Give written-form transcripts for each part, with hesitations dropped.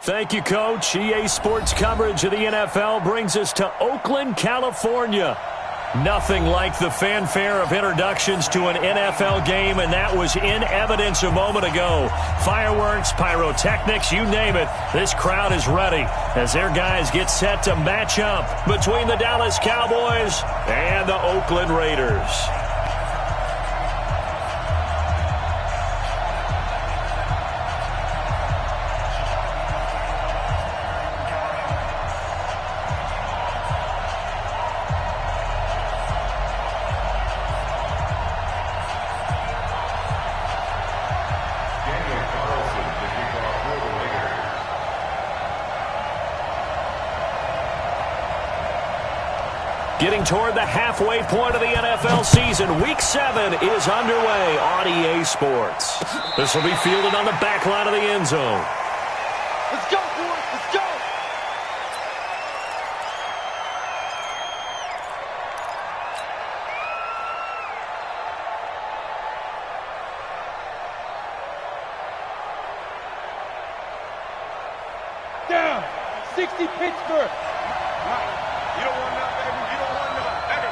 Thank you, Coach. EA Sports coverage of the NFL brings us to Oakland, California. Nothing like the fanfare of introductions to an NFL game, and that was in evidence a moment ago. Fireworks, pyrotechnics, you name it. This crowd is ready as their guys get set to match up between the Dallas Cowboys and the Oakland Raiders. Getting toward the halfway point of the NFL season, Week 7 is underway on EA Sports. This will be fielded on the back line of the end zone. Let's go, boys. Let's go. Down. 60 Pittsburgh. You don't want that, baby. You don't want that.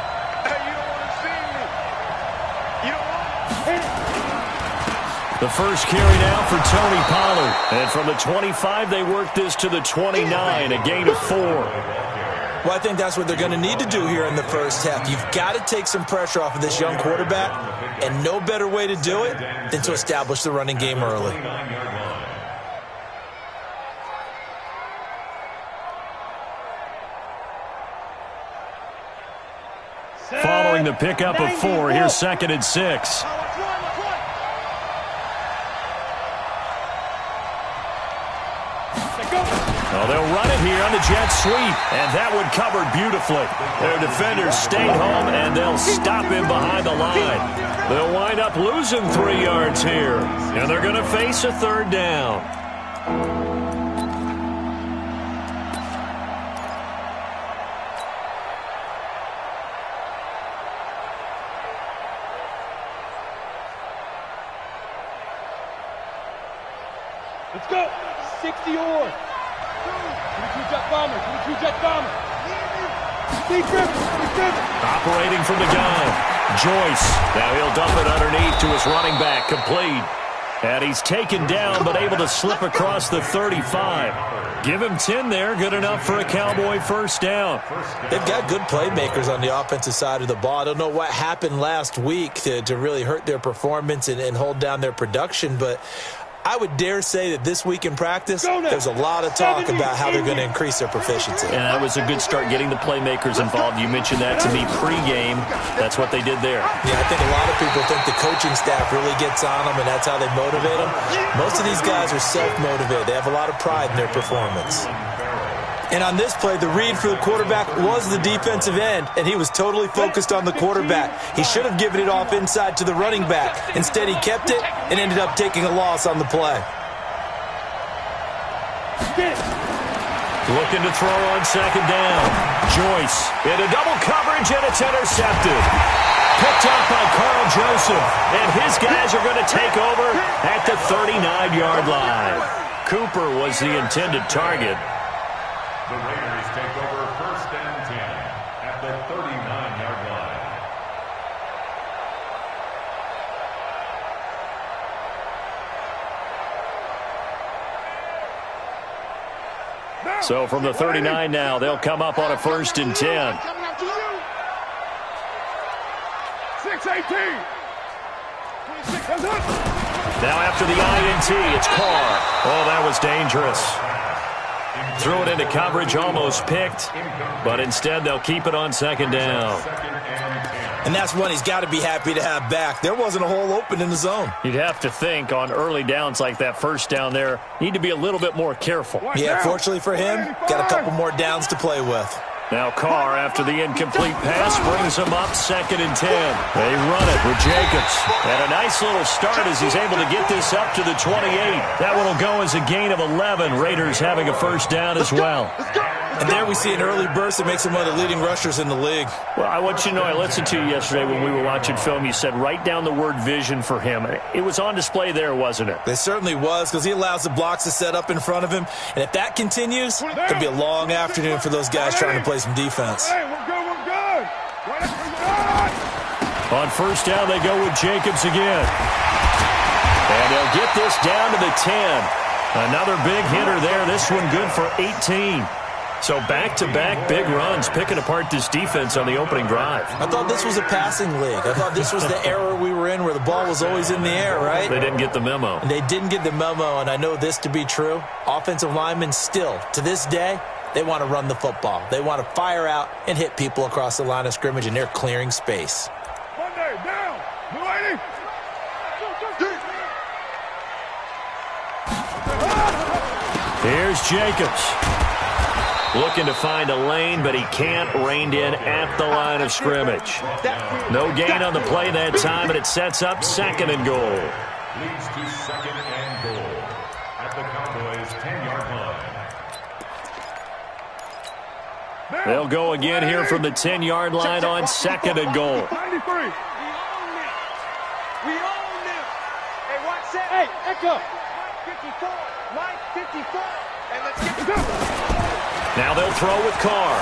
Hey, you don't want to see me. You don't want it. The first carry now for Tony Pollard. And from the 25, they work this to the 29, a gain of 4. Well, I think that's what they're going to need to do here in the first half. You've got to take some pressure off of this young quarterback, and no better way to do it than to establish the running game early. Following the pickup of 4, here's 2nd and 6. Oh, they'll run it here on the jet sweep, and that one covered beautifully. Their defenders stayed home, and they'll stop him behind the line. They'll wind up losing 3 yards here, and they're going to face a 3rd down. Let's go. 60 yards. 22 jet bomber. 22 jet bomber. Operating from the gun. Joyce. Now he'll dump it underneath to his running back. Complete. And he's taken down but able to slip across the 35. Give him 10 there. Good enough for a Cowboy first down. They've got good playmakers on the offensive side of the ball. I don't know what happened last week to really hurt their performance and hold down their production, but I would dare say that this week in practice, there's a lot of talk about how they're going to increase their proficiency. And that was a good start getting the playmakers involved. You mentioned that to me pregame. That's what they did there. Yeah, I think a lot of people think the coaching staff really gets on them, and that's how they motivate them. Most of these guys are self-motivated. They have a lot of pride in their performance. And on this play, the read for the quarterback was the defensive end, and he was totally focused on the quarterback. He should have given it off inside to the running back. Instead, he kept it and ended up taking a loss on the play. Looking to throw on 2nd down. Joyce into double coverage, and it's intercepted. Picked up by Carl Joseph, and his guys are going to take over at the 39-yard line. Cooper was the intended target. The Raiders take over 1st and 10 at the 39-yard line. So from the 39 now, they'll come up on a 1st and 10. 6-18. Now after the INT, it's Carr. Oh, that was dangerous. Threw it into coverage, almost picked, but instead they'll keep it on 2nd down. And that's one he's got to be happy to have back. There wasn't a hole open in the zone. You'd have to think on early downs like that 1st down there, need to be a little bit more careful. Yeah, fortunately for him, got a couple more downs to play with. Now Carr, after the incomplete pass, brings him up 2nd and 10. They run it with Jacobs. And a nice little start as he's able to get this up to the 28. That one will go as a gain of 11. Raiders having a 1st down as well. Let's go. And there we see an early burst that makes him one of the leading rushers in the league. Well, I want you to know, I listened to you yesterday when we were watching film. You said write down the word vision for him. It was on display there, wasn't it? It certainly was, because he allows the blocks to set up in front of him. And if that continues, it could be a long afternoon for those guys trying to play some defense. Hey, we're good. On first down, they go with Jacobs again. And they'll get this down to the 10. Another big hitter there. This one good for 18. So back-to-back big runs, picking apart this defense on the opening drive. I thought this was a passing league. I thought this was the era we were in where the ball was always in the air, right? They didn't get the memo. They didn't get the memo, and I know this to be true. Offensive linemen still, to this day, they want to run the football. They want to fire out and hit people across the line of scrimmage, and they're clearing space. Monday, down. Milady. Here's Jacobs. Looking to find a lane, but he can't. Reined in at the line of scrimmage. No gain on the play that time, and it sets up 2nd and goal. Leads to 2nd and goal at the Cowboys' 10-yard line. They'll go again here from the 10-yard line on 2nd and goal. 93. We own them. Hey, watch that. Hey, Echo. 54. Mike 54. And let's get it done. Now they'll throw with Carr.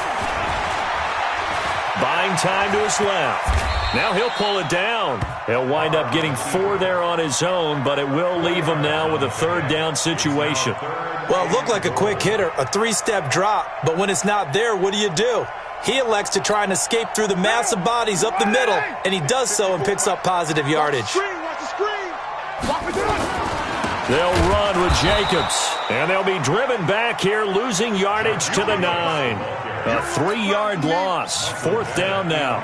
Buying time to his left. Now he'll pull it down. He'll wind up getting 4 there on his own, but it will leave him now with a 3rd down situation. Well, it looked like a quick hitter, a 3-step drop, but when it's not there, what do? He elects to try and escape through the massive bodies up the middle, and he does so and picks up positive yardage. Watch the screen. They'll run with Jacobs, and they'll be driven back here, losing yardage to the 9. A 3-yard loss, 4th down now.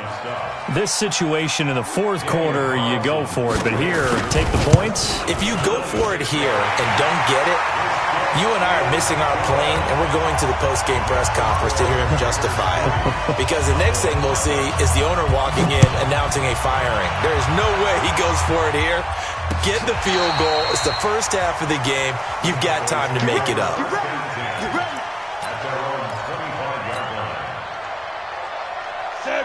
This situation in the 4th quarter, you go for it, but here, take the points. If you go for it here and don't get it, you and I are missing our plane, and we're going to the post-game press conference to hear him justify it. Because the next thing we'll see is the owner walking in, announcing a firing. There is no way he goes for it here. Get the field goal. It's the first half of the game. You've got time to make it up.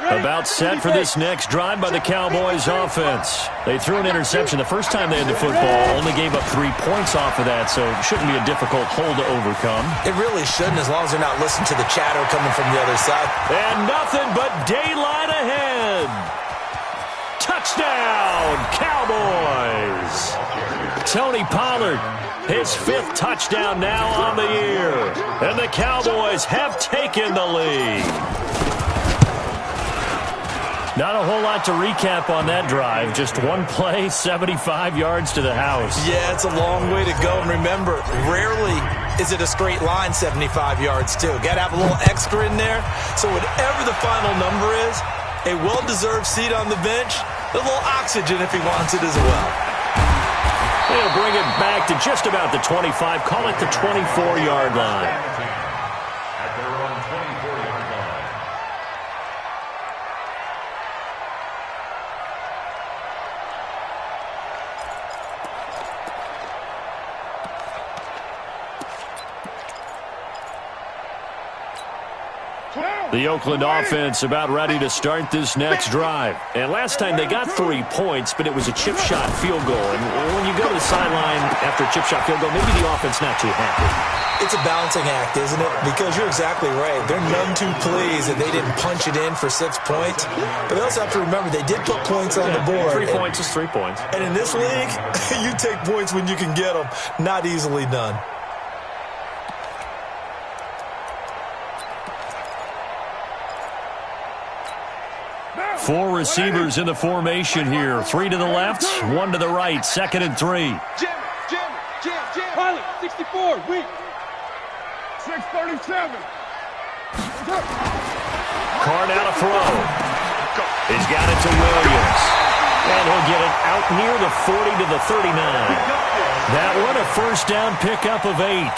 About set for this next drive by the Cowboys offense. They threw an interception the first time they had the football, only gave up 3 points off of that, so it shouldn't be a difficult hole to overcome. It really shouldn't, as long as they're not listening to the chatter coming from the other side. And nothing but daylight ahead. Touchdown, Cowboys. Tony Pollard, his 5th touchdown now on the year. And the Cowboys have taken the lead. Not a whole lot to recap on that drive. Just one play, 75 yards to the house. Yeah, it's a long way to go. And remember, rarely is it a straight line 75 yards, too. Got to have a little extra in there. So whatever the final number is, a well-deserved seat on the bench, a little oxygen if he wants it as well. They'll bring it back to just about the 25. Call it the 24-yard line. At their own 24-yard line. The Oakland offense about ready to start this next drive. And last time they got 3 points, but it was a chip shot field goal. And when you go to the sideline after a chip shot field goal, maybe the offense not too happy. It's a balancing act, isn't it? Because you're exactly right. They're none too pleased that they didn't punch it in for 6 points. But they also have to remember they did put points on the board. 3 points is 3 points. And in this league, you take points when you can get them. Not easily done. Four receivers in the formation here. 3 to the left, 1 to the right. 2nd and 3. Jim. Pilot, 64, weak. 637. Carr now to throw. He's got it to Williams. And he'll get it out near the 40 to the 39. That one a first down pickup of 8.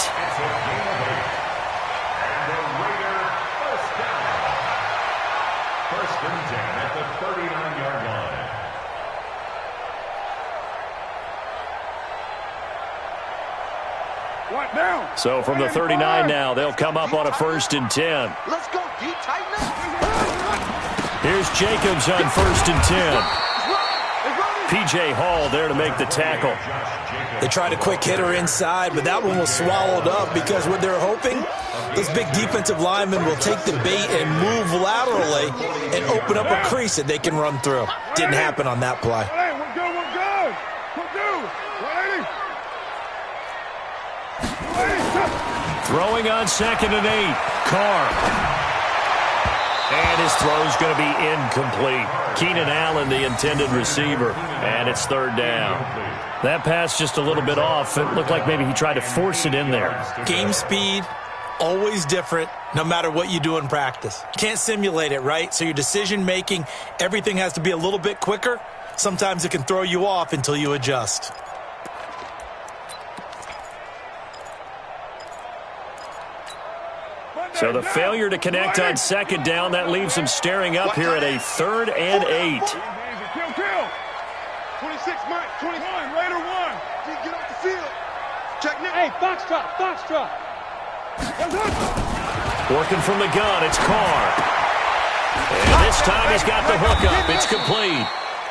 So from the 39 now, they'll come up on a 1st and 10. Let's go, D. Tighten up. Here's Jacobs on 1st and 10. P.J. Hall there to make the tackle. They tried a quick hitter inside, but that one was swallowed up because what they're hoping, those big defensive linemen will take the bait and move laterally and open up a crease that they can run through. Didn't happen on that play. Hey, we're good, we're good. We're good. Throwing on 2nd and 8. Carr. And his throw's going to be incomplete. Keenan Allen, the intended receiver. And it's 3rd down. That pass just a little bit off. It looked like maybe he tried to force it in there. Game speed, always different, no matter what you do in practice. Can't simulate it, right? So your decision-making, everything has to be a little bit quicker. Sometimes it can throw you off until you adjust. So the failure to connect on 2nd down, that leaves them staring up here at a 3rd and 8. Kill. 26, Mike. 21, Raider 1. Get off the field. Check now. Hey, Foxtrot. Working from the gun, it's Carr. And this time he's got the hookup. It's complete.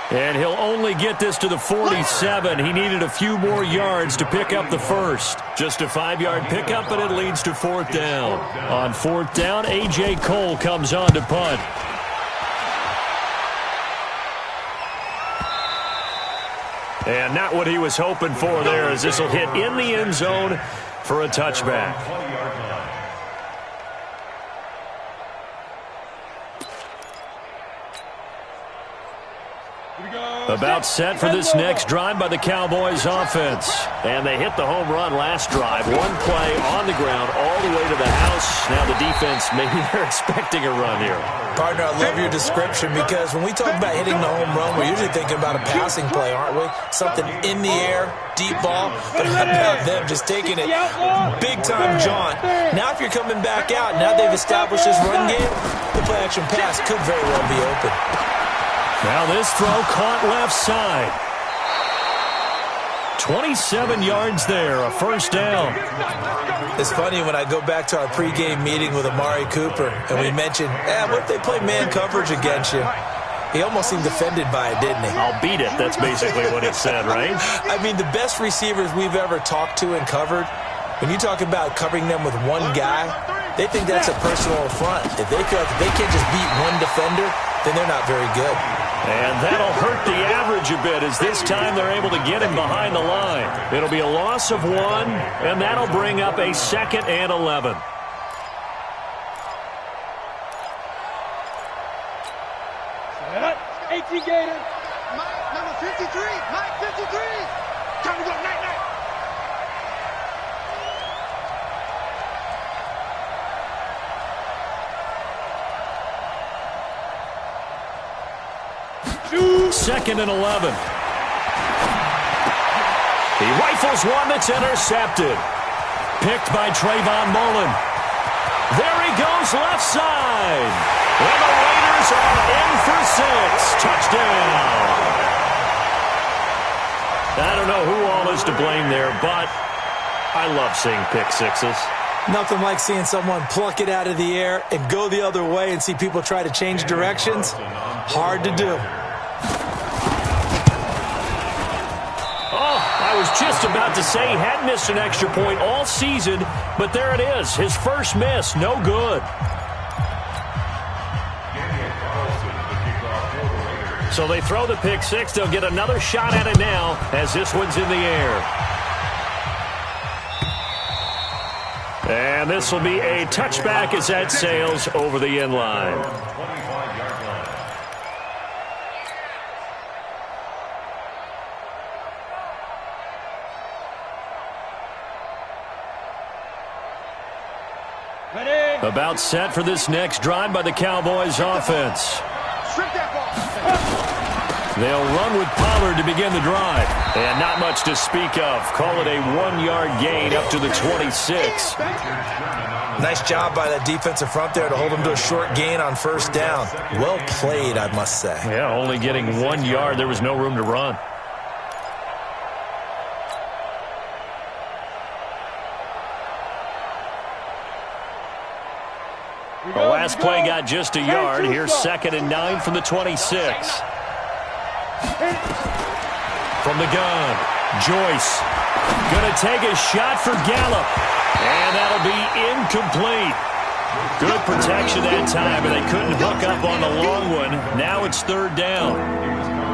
And he'll only get this to the 47. He needed a few more yards to pick up the first. Just a 5-yard pickup, and it leads to 4th down. On 4th down, A.J. Cole comes on to punt. And not what he was hoping for there, as this will hit in the end zone for a touchback. About set for this next drive by the Cowboys offense. And they hit the home run last drive. One play on the ground all the way to the house. Now the defense, maybe they're expecting a run here. Partner, I love your description because when we talk about hitting the home run, we're usually thinking about a passing play, aren't we? Something in the air, deep ball. But how about them just taking it big-time jaunt? Now if you're coming back out, now they've established this run game, the play-action pass could very well be open. Now this throw caught left side. 27 yards there, a 1st down. It's funny when I go back to our pregame meeting with Amari Cooper and we mentioned, what if they play man coverage against you? He almost seemed offended by it, didn't he? I'll beat it. That's basically what it said, right? I mean, the best receivers we've ever talked to and covered, when you talk about covering them with one guy, they think that's a personal affront. If they feel like they can't just beat one defender, then they're not very good. And that'll hurt the average a bit as this time they're able to get him behind the line. It'll be a loss of 1, and that'll bring up a 2nd and 11. Set up. 18 Gator. Mike, number 53. Mike, 53. Time to go. Night. Second and 11. He rifles one that's intercepted. Picked by Trayvon Mullen. There he goes left side. And the Raiders are in for 6. Touchdown. I don't know who all is to blame there, but I love seeing pick sixes. Nothing like seeing someone pluck it out of the air and go the other way and see people try to change directions. Hard to do. I was just about to say he hadn't missed an extra point all season, but there it is. His first miss, no good. So they throw the pick six. They'll get another shot at it now as this one's in the air. And this will be a touchback as that sails over the end line. About set for this next drive by the Cowboys offense. They'll run with Pollard to begin the drive. And not much to speak of. Call it a 1-yard gain up to the 26. Nice job by that defensive front there to hold them to a short gain on first down. Well played, I must say. Yeah, only getting 1 yard. There was no room to run. The last play got just a yard. Here's 2nd and 9 from the 26. From the gun, Joyce. Going to take a shot for Gallup. And that'll be incomplete. Good protection that time, and they couldn't hook up on the long one. Now it's 3rd down.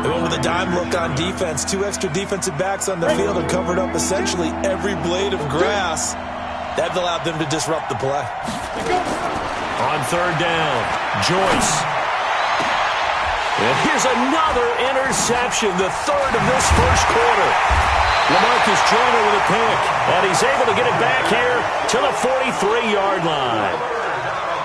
They went with a dime look on defense. 2 extra defensive backs on the field and covered up essentially every blade of grass. That allowed them to disrupt the play. On 3rd down, Joyce. And here's another interception, the 3rd of this first quarter. LaMarcus Joyner with a pick, and he's able to get it back here to the 43-yard line.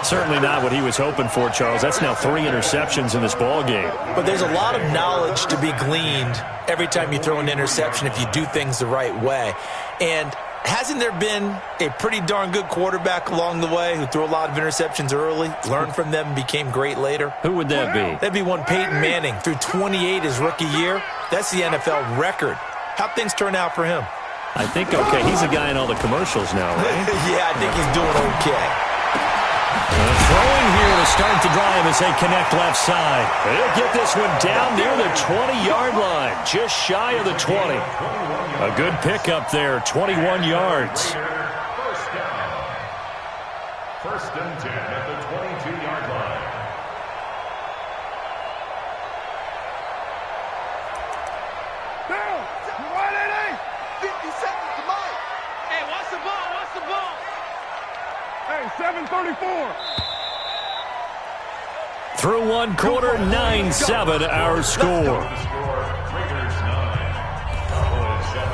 Certainly not what he was hoping for, Charles. That's now 3 interceptions in this ball game. But there's a lot of knowledge to be gleaned every time you throw an interception if you do things the right way. And hasn't there been a pretty darn good quarterback along the way who threw a lot of interceptions early, learned from them, and became great later? Who would that be? That'd be one Peyton Manning. Threw 28 his rookie year. That's the NFL record. How'd things turn out for him? I think okay. He's a guy in all the commercials now, right? Yeah, I think he's doing okay. Throwing here to start the drive as they connect left side. They'll get this one down near the 20-yard line, just shy of the 20. A good pickup there, 21 yards. First and 10 at the 22-yard line. Down. 50 seconds to Mike. Hey, watch the ball. Watch the ball. Hey, 7:34. Through one quarter, 9-7 our score. Raiders 9, Cowboys 7.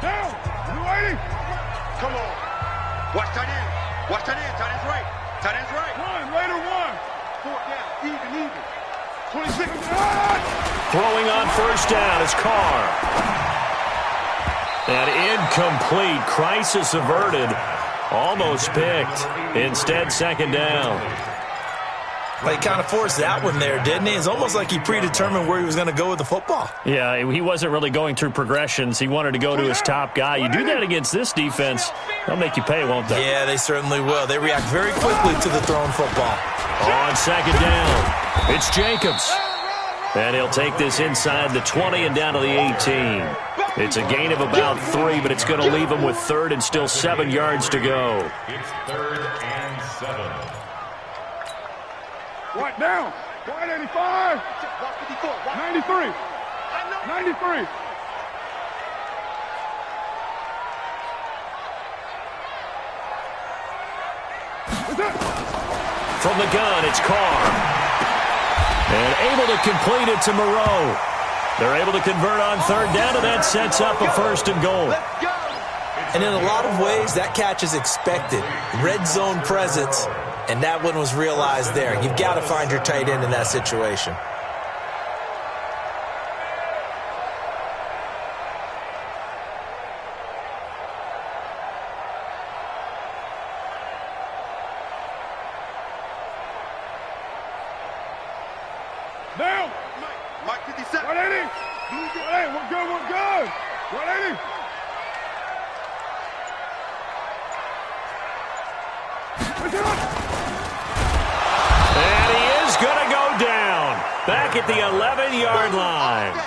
Down. 280. Come on. Watch tight end. Watch tight end. Tight end's right. Tight end's right. One. Raider 1. 4th down. Even. 26. Throwing on first down is Carr. And incomplete. Crisis averted. Almost picked. Instead, 2nd down. Well, he kind of forced that one there, didn't he? It's almost like he predetermined where he was going to go with the football. Yeah, he wasn't really going through progressions. He wanted to go to his top guy. You do that against this defense, they'll make you pay, won't they? Yeah, they certainly will. They react very quickly to the thrown football. On 2nd down, it's Jacobs. And he'll take this inside the 20 and down to the 18. It's a gain of about 3, but it's going to leave him with 3rd and still 7 yards to go. It's 3rd and 7. Right down. 185. 93. 93. From the gun, it's Carr. And able to complete it to Moreau. They're able to convert on 3rd down, and that sets up a 1st and goal. And in a lot of ways, that catch is expected. Red zone presence, and that one was realized there. You've got to find your tight end in that situation. Down. Mike 57. 180. Hey, we're good. 180. And he is going to go down. Back at the 11-yard line.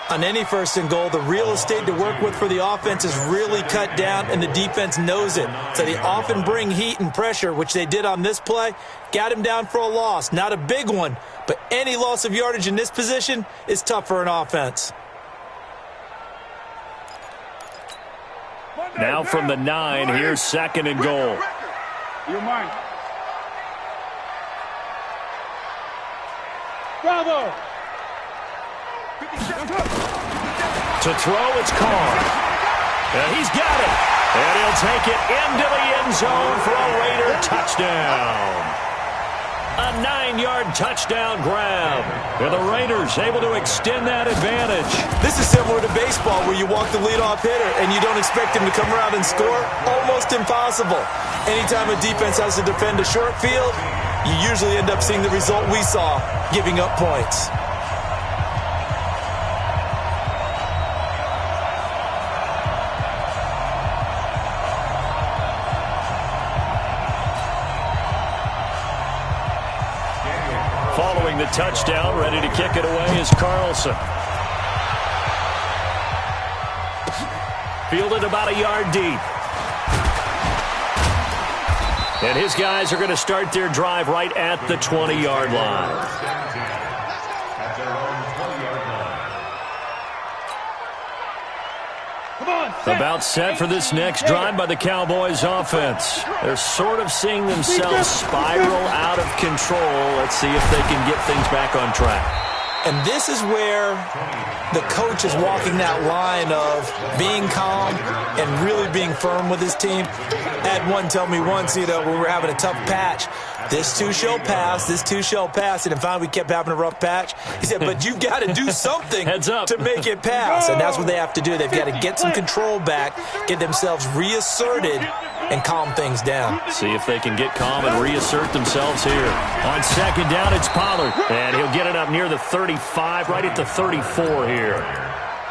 On any 1st and goal, the real estate to work with for the offense is really cut down, and the defense knows it. So they often bring heat and pressure, which they did on this play. Got him down for a loss. Not a big one, but any loss of yardage in this position is tough for an offense. Now from the 9, here's 2nd and goal. You're mine. Bravo. To throw, it's Carr. And he's got it. And he'll take it into the end zone for a Raider touchdown. A 9-yard touchdown grab. And the Raiders able to extend that advantage. This is similar to baseball where you walk the leadoff hitter and you don't expect him to come around and score. Almost impossible. Anytime a defense has to defend a short field, you usually end up seeing the result we saw, giving up points. a touchdown. Ready to kick it away is Carlson. Fielded about a yard deep. And his guys are going to start their drive right at the 20-yard line. About set for this next drive by the Cowboys offense. They're sort of seeing themselves spiral out of control. Let's see if they can get things back on track. And this is where the coach is walking that line of being calm and really being firm with his team. I had one tell me once, when we were having a tough patch, this too shall pass, this too shall pass. And finally we kept having a rough patch. He said, but you've got to do something to make it pass. And that's what they have to do. They've got to get some control back, get themselves reasserted, and calm things down. See if they can get calm and reassert themselves here. On second down, it's Pollard. And he'll get it up near the 35, right at the 34 here.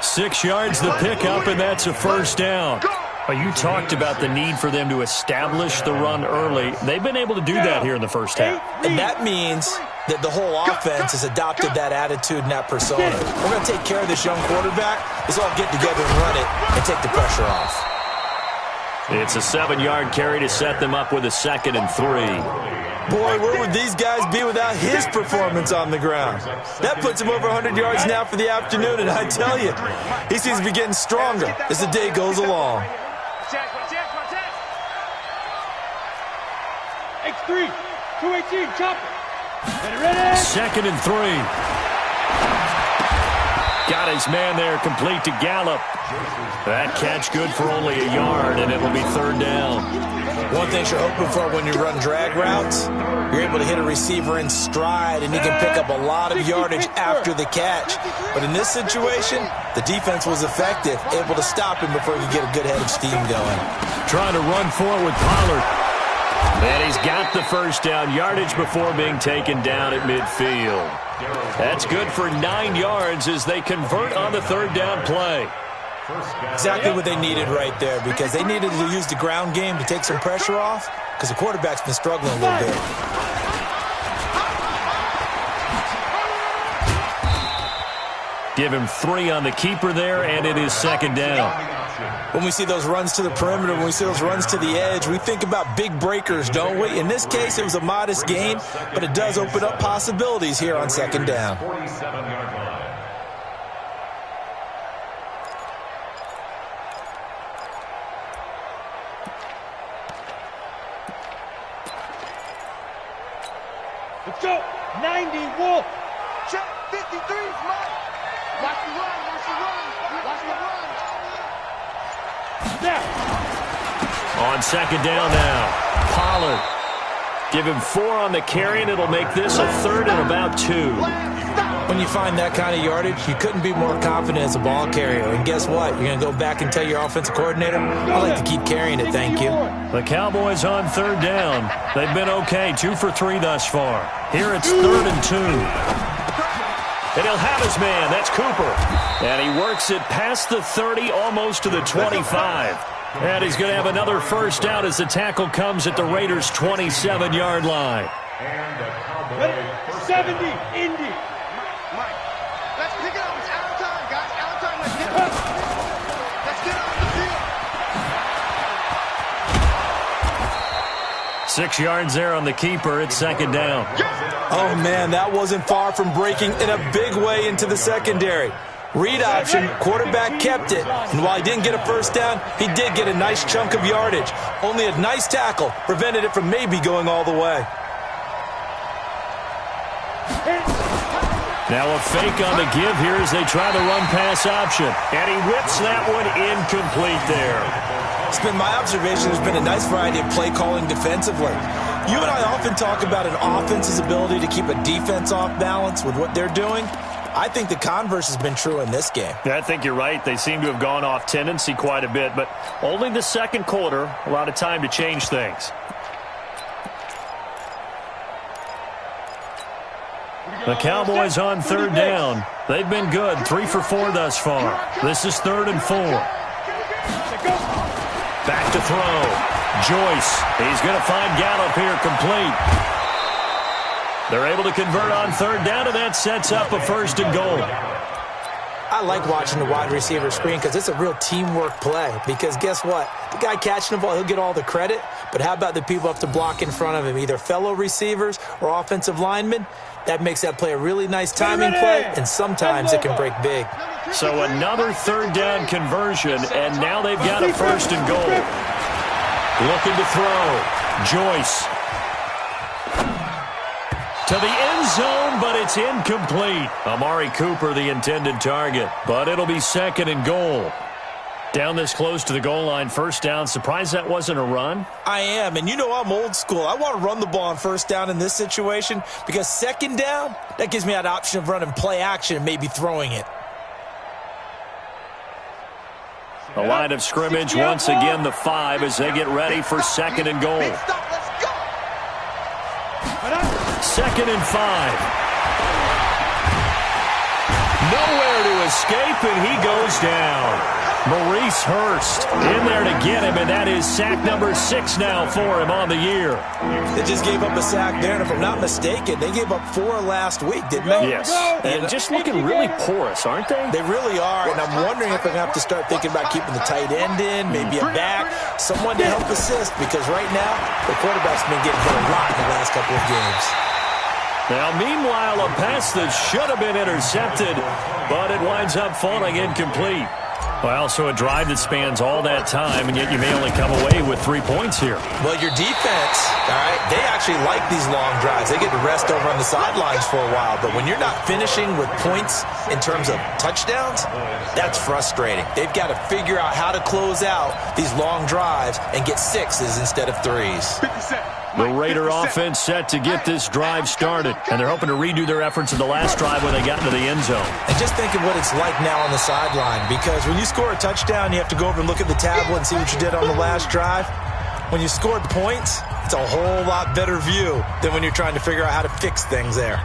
6 yards the pickup, and that's a first down. Well, you talked about the need for them to establish the run early. They've been able to do that here in the first half. And that means that the whole offense has adopted that attitude and that persona. We're going to take care of this young quarterback. Let's all get together and run it and take the pressure off. It's a 7-yard carry to set them up with a 2nd and 3. Boy, where would these guys be without his performance on the ground? That puts him over 100 yards now for the afternoon, and I tell you, he seems to be getting stronger as the day goes along. X3, 218, chopper. 2nd and 3. Got his man there, complete to Gallup. That catch good for only a yard, and it'll be 3rd down. One thing you're hoping for when you run drag routes, you're able to hit a receiver in stride, and he can pick up a lot of yardage after the catch. But in this situation, the defense was effective, able to stop him before he could get a good head of steam going. Trying to run forward with Pollard. And he's got the first down, yardage before being taken down at midfield. That's good for 9 yards as they convert on the 3rd down play. Exactly what they needed right there, because they needed to use the ground game to take some pressure off, because the quarterback's been struggling a little bit. Give him 3 on the keeper there, and it is 2nd down. When we see those runs to the perimeter, when we see those runs to the edge, we think about big breakers, don't we? In this case, it was a modest gain, but it does open up possibilities here on 2nd down. 47-yard line. Let's go. 90, Wolf. Check 53, Mike. Watch the run, watch the run, watch the run. On 2nd down now, Pollard. Give him 4 on the carry, and it'll make this a 3rd and about 2. When you find that kind of yardage, you couldn't be more confident as a ball carrier. And guess what? You're going to go back and tell your offensive coordinator, I like to keep carrying it, thank you. The Cowboys on 3rd down. They've been okay, 2 for 3 thus far. Here it's 3rd and 2. And he'll have his man. That's Cooper. And he works it past the 30, almost to the 25. And he's going to have another first down as the tackle comes at the Raiders' 27-yard line. And a Cowboy 70, Indy. Mike, let's pick it up. It's out of time, guys. Out of time. Let's get it. Let's get on the field. 6 yards there on the keeper. It's 2nd down. Oh, man, that wasn't far from breaking in a big way into the secondary. Read option, quarterback kept it, and while he didn't get a first down, he did get a nice chunk of yardage. Only a nice tackle prevented it from maybe going all the way. Now a fake on the give here as they try the run-pass option. And he whips that one incomplete there. It's been my observation there's been a nice variety of play calling defensively. You and I often talk about an offense's ability to keep a defense off balance with what they're doing. I think the converse has been true in this game. Yeah, I think you're right. They seem to have gone off tendency quite a bit, but only the 2nd quarter, a lot of time to change things. The Cowboys on 3rd down. They've been good, 3 for 4 thus far. This is 3rd and 4. Back to throw. Joyce. He's going to find Gallup here complete. They're able to convert on third down, and that sets up a 1st and goal. I like watching the wide receiver screen because it's a real teamwork play. Because guess what? The guy catching the ball, he'll get all the credit. But how about the people up to block in front of him, either fellow receivers or offensive linemen? That makes that play a really nice timing play, and sometimes it can break big. So another 3rd down conversion, and now they've got a 1st and goal. Looking to throw. Joyce. To the end zone, but it's incomplete. Amari Cooper, the intended target, but it'll be 2nd and goal. Down this close to the goal line, 1st down. Surprised that wasn't a run? I am, and you know I'm old school. I want to run the ball on 1st down in this situation because 2nd down, that gives me that option of running play action and maybe throwing it. The line of scrimmage, once again the 5 as they get ready for 2nd and goal. 2nd and 5. Nowhere to escape, and he goes down. Maurice Hurst in there to get him, and that is sack number 6 now for him on the year. They just gave up a sack there, and if I'm not mistaken, they gave up 4 last week, didn't they? Yes, and just looking really porous, aren't they? They really are, and I'm wondering if I'm going to have to start thinking about keeping the tight end in, maybe a back, someone to help assist, because right now, the quarterback's been getting hit a lot in the last couple of games. Now, meanwhile, a pass that should have been intercepted, but it winds up falling incomplete. Well, so a drive that spans all that time, and yet you may only come away with 3 points here. Well, your defense, all right, they actually like these long drives. They get to rest over on the sidelines for a while, but when you're not finishing with points in terms of touchdowns, that's frustrating. They've got to figure out how to close out these long drives and get 6s instead of 3s. The Raider offense set to get this drive started, and they're hoping to redo their efforts in the last drive when they got into the end zone. And just think of what it's like now on the sideline, because when you score a touchdown, you have to go over and look at the tablet and see what you did on the last drive. When you scored points, it's a whole lot better view than when you're trying to figure out how to fix things there.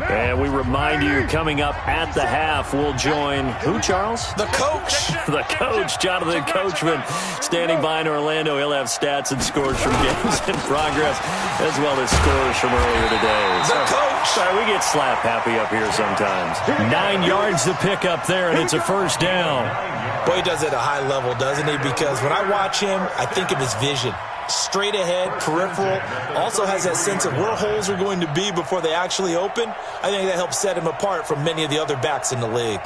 And we remind you, coming up at the half, we'll join who, Charles? The coach. The coach, Jonathan Coachman, standing by in Orlando. He'll have stats and scores from games in progress, as well as scores from earlier today. The coach. Sorry, we get slap happy up here sometimes. 9 yards to pick up there, and it's a 1st down. Boy, he does it at a high level, doesn't he? Because when I watch him, I think of his vision. Straight ahead, peripheral, also has that sense of where holes are going to be before they actually open. I think that helps set him apart from many of the other backs in the league.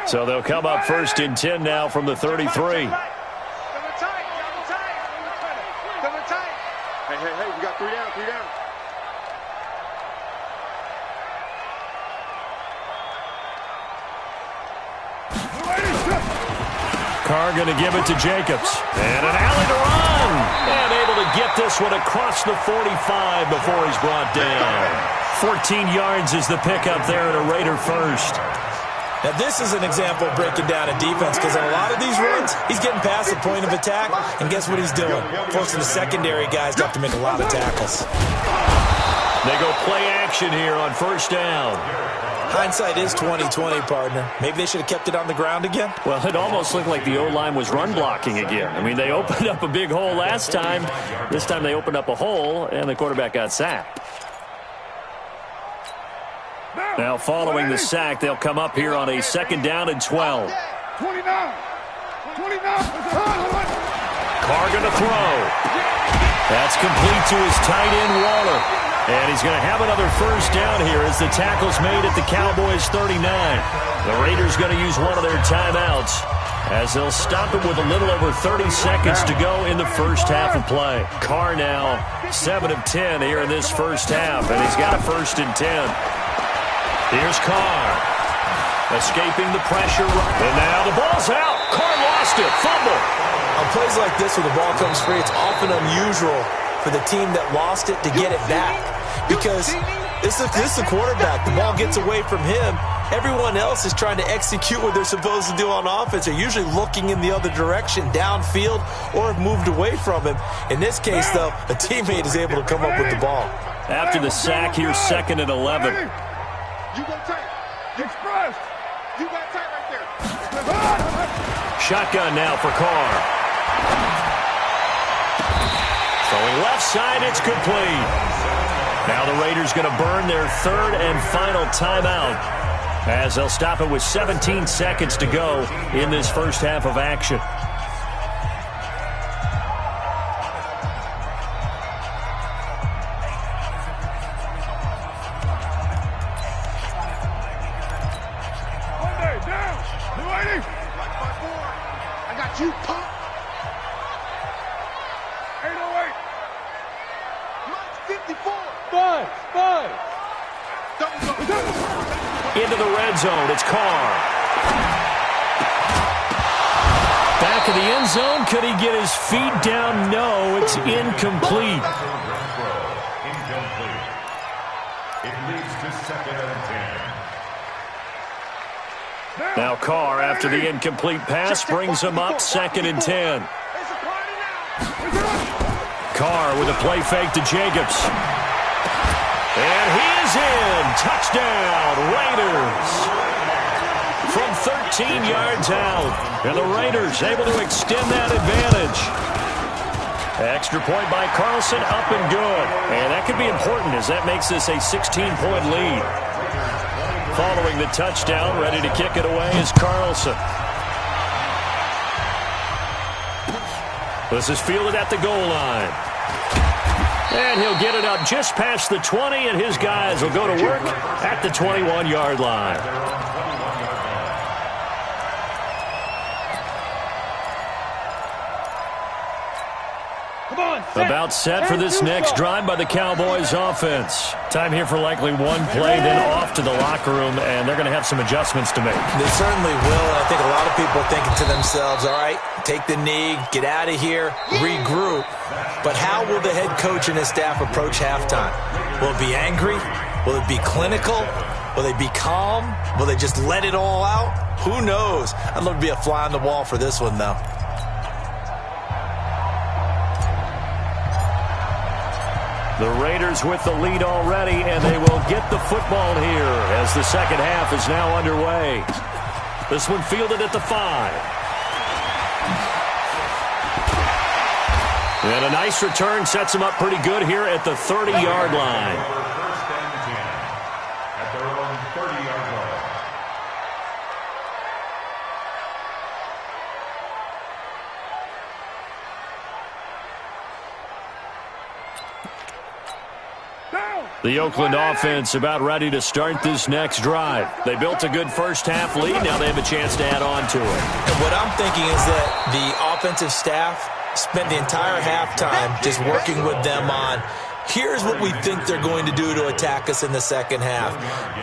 So they'll come up 1st and 10 now from the 33. Hey, we got 3 down, 3 down. Carr going to give it to Jacobs. And an alley to run. And able to get this one across the 45 before he's brought down. 14 yards is the pickup there at a Raider 1st. Now, this is an example of breaking down a defense, because in a lot of these runs, he's getting past the point of attack, and guess what he's doing? Forcing the secondary guys to have to make a lot of tackles. They go play action here on 1st down. Hindsight is 20/20, partner. Maybe they should have kept it on the ground again. Well, it almost looked like the O-line was run blocking again. I mean, they opened up a big hole last time. This time they opened up a hole, and the quarterback got sacked. Now, following the sack, they'll come up here on a 2nd down and 12. 29. Carr going to throw. That's complete to his tight end, Waller. And he's going to have another 1st down here as the tackle's made at the Cowboys' 39. The Raiders going to use one of their timeouts as they'll stop it with a little over 30 seconds to go in the 1st half of play. Carr now 7 of 10 here in this 1st half, and he's got a 1st and 10. Here's Carr, escaping the pressure. And now the ball's out. Carr lost it. Fumble. On plays like this where the ball comes free, it's often unusual for the team that lost it to get it back. Because this is the quarterback. The ball gets away from him. Everyone else is trying to execute what they're supposed to do on offense. They're usually looking in the other direction, downfield, or have moved away from him. In this case, though, a teammate is able to come up with the ball. After the sack, here's 2nd and 11. You go tight. Express. You got tight right there. Shotgun now for Carr. Throwing left side, it's complete. Now the Raiders going to burn their third and final timeout as they'll stop it with 17 seconds to go in this first half of action. You punk! 808! Mike's 54! Five! Into the red zone, it's Carr. Back of the end zone, could he get his feet down? No, it's incomplete. Incomplete. It leads to 2nd and 10. Now Carr, after the incomplete pass, brings him up 2nd and 10. Carr with a play fake to Jacobs. And he is in. Touchdown, Raiders. From 13 yards out. And the Raiders able to extend that advantage. Extra point by Carlson, up and good. And that could be important as that makes this a 16-point lead. Following the touchdown, ready to kick it away is Carlson. This is fielded at the goal line. And he'll get it up just past the 20, and his guys will go to work at the 21-yard line. About set for this next drive by the Cowboys offense. Time here for likely one play, then off to the locker room, and they're going to have some adjustments to make. They certainly will, and I think a lot of people are thinking to themselves, all right, take the knee, get out of here, regroup. But how will the head coach and his staff approach halftime? Will it be angry? Will it be clinical? Will they be calm? Will they just let it all out? Who knows? I'd love to be a fly on the wall for this one, though. The Raiders with the lead already, and they will get the football here as the second half is now underway. This one fielded at the 5. And a nice return sets them up pretty good here at the 30-yard line. First and 10 at their own 30-yard line. The Oakland offense about ready to start this next drive. They built a good first half lead. Now they have a chance to add on to it. And what I'm thinking is that the offensive staff spent the entire halftime just working with them on, here's what we think they're going to do to attack us in the second half.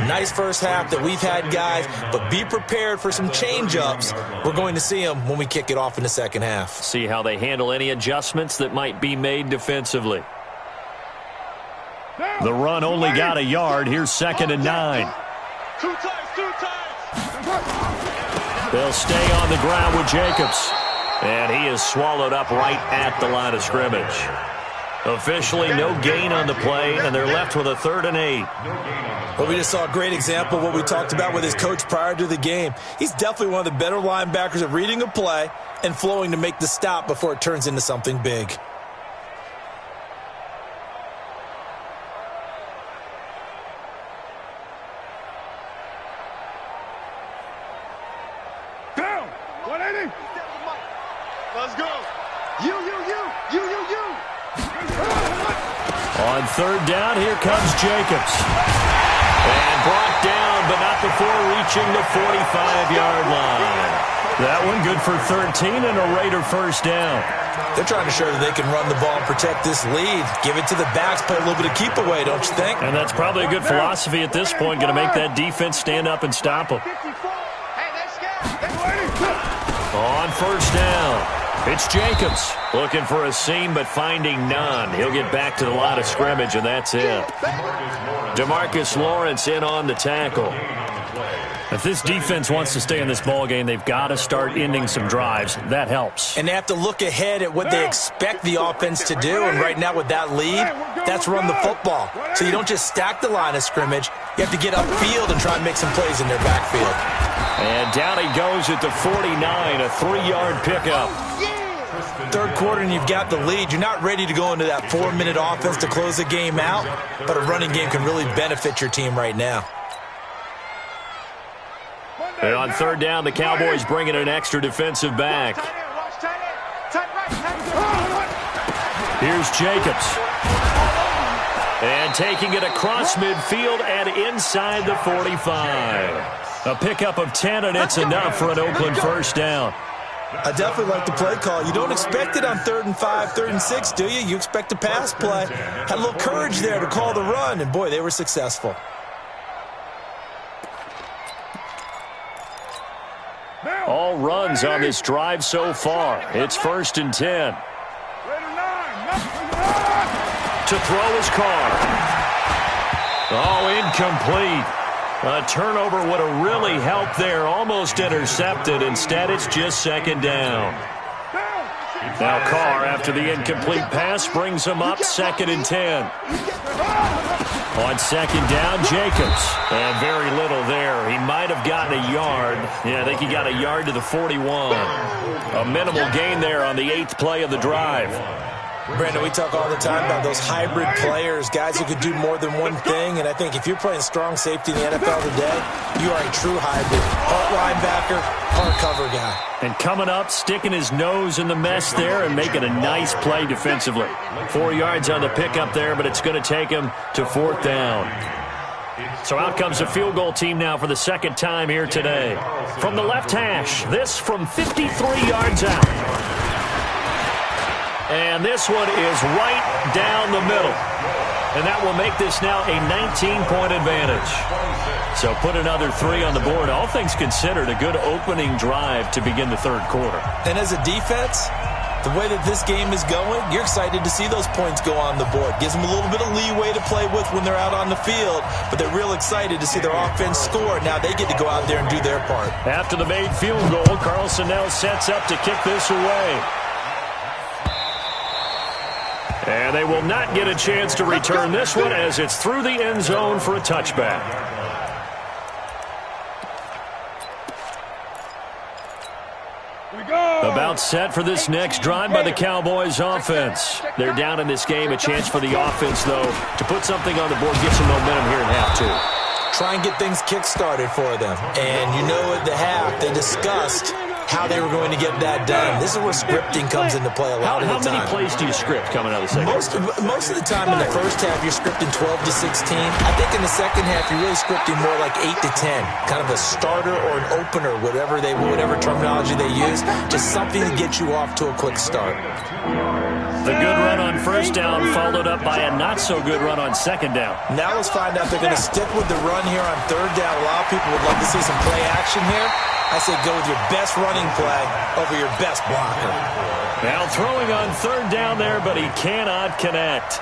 Nice first half that we've had, guys, but be prepared for some change-ups. We're going to see them when we kick it off in the second half. See how they handle any adjustments that might be made defensively. The run only got a yard. Here's 2nd and 9. Two times. They'll stay on the ground with Jacobs. And he is swallowed up right at the line of scrimmage. Officially no gain on the play, and they're left with a 3rd and 8. Well, we just saw a great example of what we talked about with his coach prior to the game. He's definitely one of the better linebackers at reading a play and flowing to make the stop before it turns into something big. Let's go. You. On 3rd down, here comes Jacobs. And brought down, but not before reaching the 45-yard line. That one good for 13 and a Raider first down. They're trying to show that they can run the ball and protect this lead. Give it to the backs, play a little bit of keep away, don't you think? And that's probably a good philosophy at this point, going to make that defense stand up and stop them. Hey, they're scared. On 1st down, it's Jacobs looking for a seam but finding none. He'll get back to the line of scrimmage, and that's it. DeMarcus Lawrence in on the tackle. If this defense wants to stay in this ballgame, they've got to start ending some drives. That helps. And they have to look ahead at what they expect the offense to do. And right now with that lead, that's run the football. So you don't just stack the line of scrimmage. You have to get upfield and try and make some plays in their backfield. And down he goes at the 49, a 3-yard pickup. Third quarter and you've got the lead. You're not ready to go into that 4-minute offense to close the game out, but a running game can really benefit your team right now. And on third down, the Cowboys bring in an extra defensive back. Here's Jacobs. And taking it across midfield and inside the 45. A pickup of 10, and it's enough for an Oakland first down. I definitely like the play call. You don't expect it on 3rd and 5, 3rd and 6, do you? You expect a pass play. Had a little courage there to call the run, and boy, they were successful. All runs on this drive so far. It's 1st and 10. To throw his Carr. Oh, incomplete. A turnover would have really helped there. Almost intercepted. Instead, it's just 2nd down. Now Carr, after the incomplete pass, brings him up 2nd and 10. On 2nd down, Jacobs. And very little there. He might have gotten a yard. Yeah, I think he got a yard to the 41. A minimal gain there on the 8th play of the drive. Brandon, we talk all the time about those hybrid players, guys who could do more than one thing, and I think if you're playing strong safety in the NFL today, you are a true hybrid. Part linebacker, part cover guy. And coming up, sticking his nose in the mess there and making a nice play defensively. 4 yards on the pickup there, but it's going to take him to 4th down. So out comes the field goal team now for the 2nd time here today. From the left hash, this from 53 yards out. And this one is right down the middle. And that will make this now a 19-point advantage. So put another 3 on the board. All things considered, a good opening drive to begin the 3rd quarter. And as a defense, the way that this game is going, you're excited to see those points go on the board. Gives them a little bit of leeway to play with when they're out on the field, but they're real excited to see their offense score. Now they get to go out there and do their part. After the made field goal, Carlson now sets up to kick this away. And they will not get a chance to return this one as it's through the end zone for a touchback. About set for this next drive by the Cowboys offense. They're down in this game. A chance for the offense, though, to put something on the board, get some momentum here in half 2. Try and get things kick-started for them. And you know at the half, they discussed how they were going to get that done. This is where scripting comes into play a lot of the time. How many plays do you script coming out of the second? Most of the time in the first half, you're scripting 12 to 16. I think in the second half, you're really scripting more like 8 to 10. Kind of a starter or an opener, whatever terminology they use. Just something to get you off to a quick start. The good run on 1st down followed up by a not-so-good run on 2nd down. Now let's find out if they're going to stick with the run here on 3rd down. A lot of people would love to see some play action here. I say go with your best running play over your best blocker. Now throwing on 3rd down there, but he cannot connect.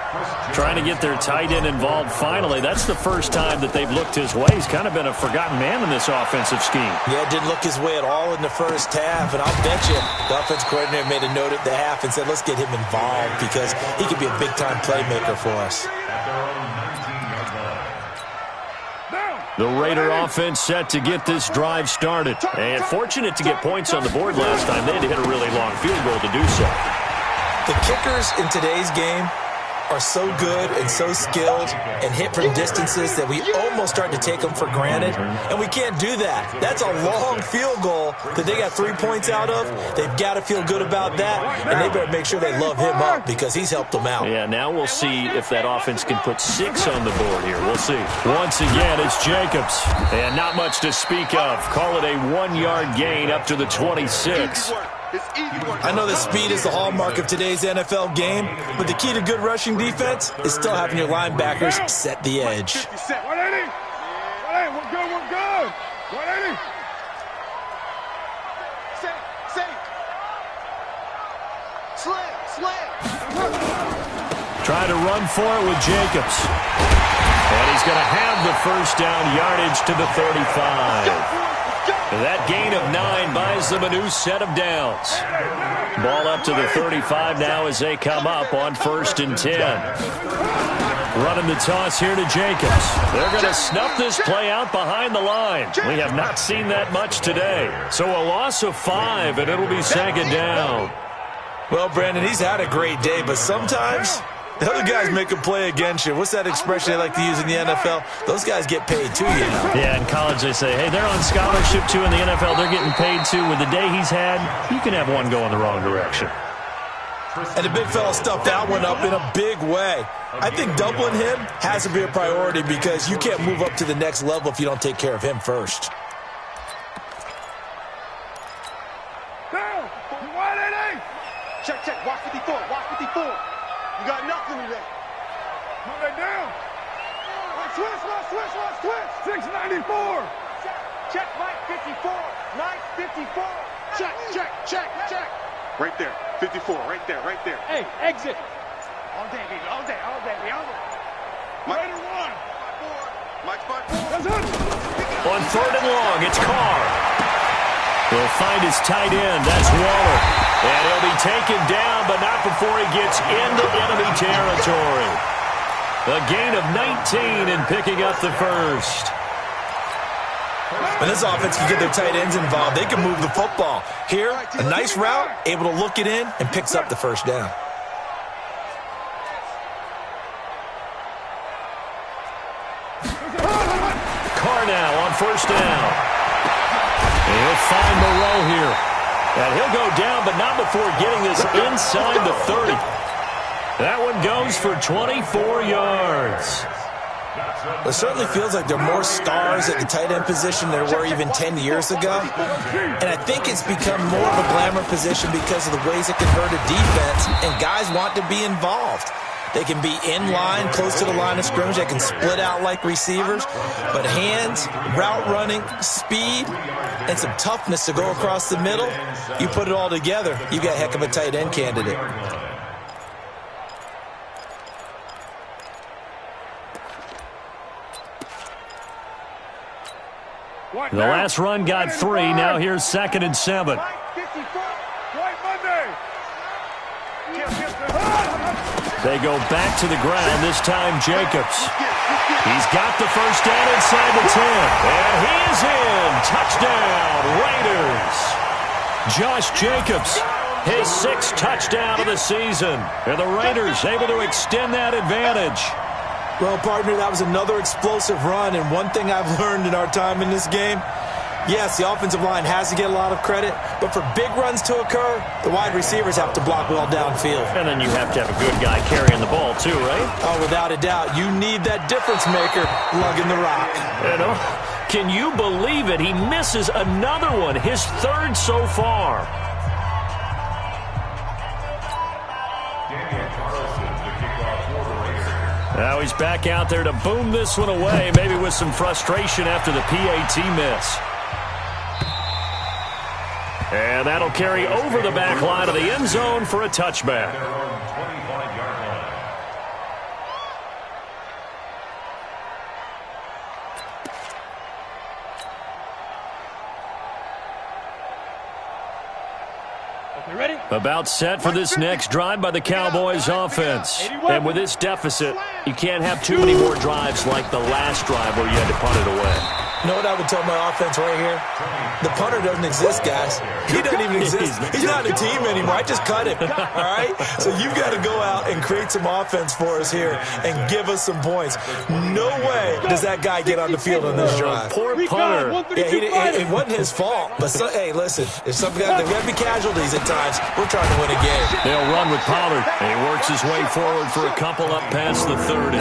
Trying to get their tight end involved finally. That's the first time that they've looked his way. He's kind of been a forgotten man in this offensive scheme. Yeah, it didn't look his way at all in the first half, and I'll bet you the offense coordinator made a note at the half and said, let's get him involved because he could be a big-time playmaker for us. The Raider offense set to get this drive started. And fortunate to get points on the board last time. They had to hit a really long field goal to do so. The kickers in today's game are so good and so skilled and hit from distances that we almost start to take them for granted. And we can't do that. That's a long field goal that they got 3 points out of. They've got to feel good about that. And they better make sure they love him up because he's helped them out. Yeah, now we'll see if that offense can put 6 on the board here. We'll see. Once again, it's Jacobs. And not much to speak of. Call it a 1-yard gain up to the 26. I know that speed is the hallmark of today's NFL game, but the key to good rushing defense is still having your linebackers set the edge. 180. We're good. 180. Slam. Try to run for it with Jacobs. And he's going to have the first down yardage to the 35. That gain of 9 buys them a new set of downs. Ball up to the 35 now as they come up on 1st and 10. Running the toss here to Jacobs. They're going to snuff this play out behind the line. We have not seen that much today. So a loss of 5, and it'll be 2nd down. Well, Brandon, he's had a great day, but sometimes the other guys make a play against you. What's that expression they like to use in the NFL? Those guys get paid too, you know. Yeah, in college they say, hey, they're on scholarship too. In the NFL, they're getting paid too. With the day he's had, you can have one go in the wrong direction. And the big fella stuffed that one up in a big way. I think doubling him has to be a priority because you can't move up to the next level if you don't take care of him first. Down! You want it, Check, check. Watch 54. Watch 54. You got nothing today. Move it down. Switch. 694. Check, Mike 54. Mike 54. Check. Right there. 54. Right there. Hey, exit. All day, baby. All day. Mike. Rider 1. Mike's by 4. That's it. On 3rd and long, it's Carr. He'll find his tight end. That's Waller. And he'll be taken down, but not before he gets into enemy territory. A gain of 19 and picking up the first. When this offense can get their tight ends involved, they can move the football. Here, a nice route, able to look it in, and picks up the first down. Carr now on 1st down. And he'll find Moreau here. And he'll go down, but not before getting this inside the 30. That one goes for 24 yards. It certainly feels like there are more stars at the tight end position than there were even 10 years ago. And I think it's become more of a glamour position because of the ways it can hurt a defense, and guys want to be involved. They can be in line, close to the line of scrimmage. They can split out like receivers. But hands, route running, speed, and some toughness to go across the middle, you put it all together, you got a heck of a tight end candidate. The last run got 3. Now here's 2nd and 7. They go back to the ground, this time Jacobs. He's got the first down inside the 10. And he is in. Touchdown, Raiders. Josh Jacobs, his 6th touchdown of the season. And the Raiders able to extend that advantage. Well, partner, that was another explosive run, and one thing I've learned in our time in this game, yes, the offensive line has to get a lot of credit, but for big runs to occur, the wide receivers have to block well downfield. And then you have to have a good guy carrying the ball too, right? Oh, without a doubt. You need that difference maker lugging the rock. You know, can you believe it? He misses another one, his 3rd so far. Now he's back out there to boom this one away, maybe with some frustration after the PAT miss. And that'll carry over the back line of the end zone for a touchback. Ready? About set for this next drive by the Cowboys offense. And with this deficit, you can't have too many more drives like the last drive where you had to punt it away. You know what I would tell my offense right here? The punter doesn't exist, guys. He doesn't even exist. He's not a team anymore. I just cut him, all right? So you've got to go out and create some offense for us here and give us some points. No way does that guy get on the field on this drive. Poor punter. Yeah, it wasn't his fault. But, hey, listen, if some guys, there's got to be casualties at times. We're trying to win a game. They'll run with Pollard. And he works his way forward for a couple up past the 30.